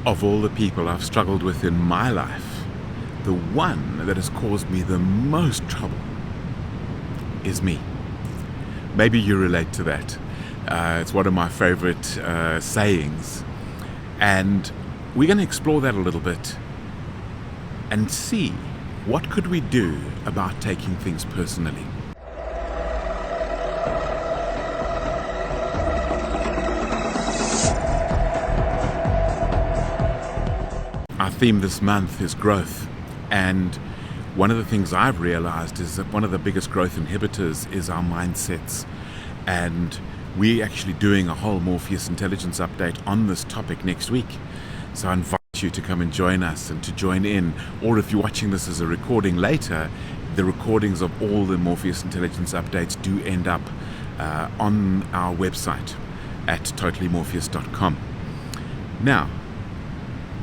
Of all the people I've struggled with in my life, the one that has caused me the most trouble is me. Maybe you relate to that. It's one of my favorite sayings. And we're going to explore that a little bit and see what could we do about taking things personally. Our theme this month is growth, and one of the things I've realized is that one of the biggest growth inhibitors is our mindsets, and we're actually doing a whole Morpheus intelligence update on this topic next week. So I invite you to come and join us and to join in, or if you're watching this as a recording later, the recordings of all the Morpheus intelligence updates do end up on our website at totallymorpheus.com. Now,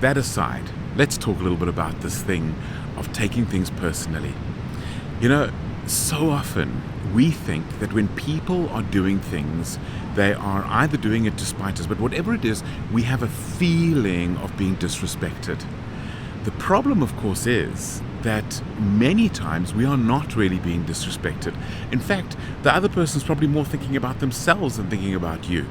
that aside, let's talk a little bit about this thing of taking things personally. You know, so often we think that when people are doing things, they are either doing it to spite us, but whatever it is, we have a feeling of being disrespected. The problem, of course, is that many times we are not really being disrespected. In fact, the other person's probably more thinking about themselves than thinking about you.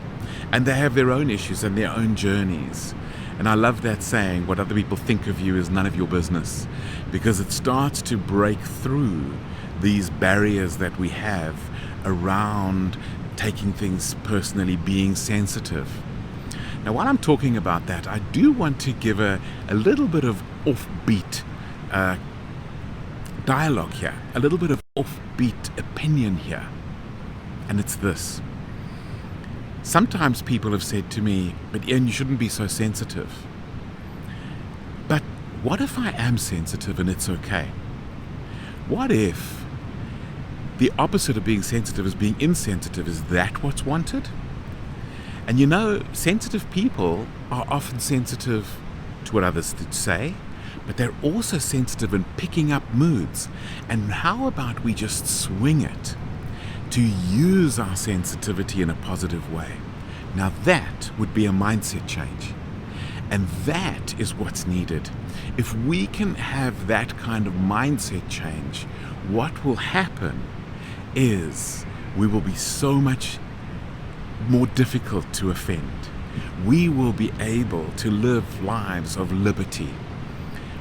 And they have their own issues and their own journeys. And I love that saying, what other people think of you is none of your business, because it starts to break through these barriers that we have around taking things personally, being sensitive. Now, while I'm talking about that, I do want to give a little bit of offbeat dialogue here, a little bit of offbeat opinion here. And it's this. Sometimes people have said to me, but Ian, you shouldn't be so sensitive. But what if I am sensitive and it's okay? What if the opposite of being sensitive is being insensitive? Is that what's wanted? And you know, sensitive people are often sensitive to what others say, but they're also sensitive in picking up moods. And how about we just swing it to use our sensitivity in a positive way? Now that would be a mindset change. And that is what's needed. If we can have that kind of mindset change, what will happen is we will be so much more difficult to offend. We will be able to live lives of liberty.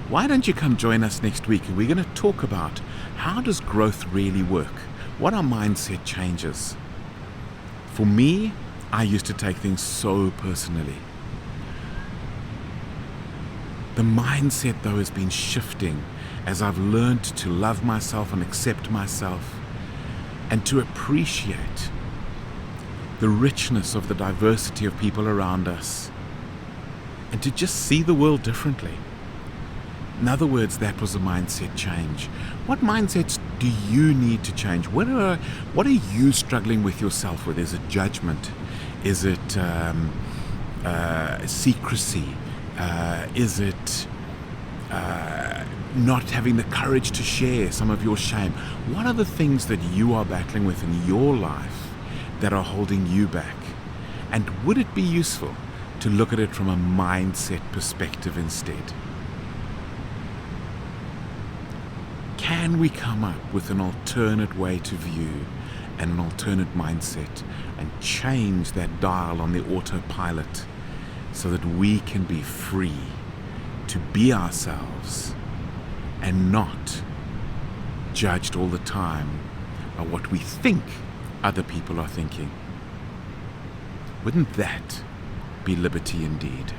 Why don't you come join us next week, and we're going to talk about how does growth really work? What are mindset changes? For me, I used to take things so personally. The mindset, though, has been shifting as I've learned to love myself and accept myself and to appreciate the richness of the diversity of people around us and to just see the world differently. In other words, that was a mindset change. What mindsets do you need to change? What are you struggling with yourself with? Is it judgment? Is it secrecy? Is it not having the courage to share some of your shame? What are the things that you are battling with in your life that are holding you back? And would it be useful to look at it from a mindset perspective instead? Can we come up with an alternate way to view and an alternate mindset and change that dial on the autopilot so that we can be free to be ourselves and not judged all the time by what we think other people are thinking? Wouldn't that be liberty indeed?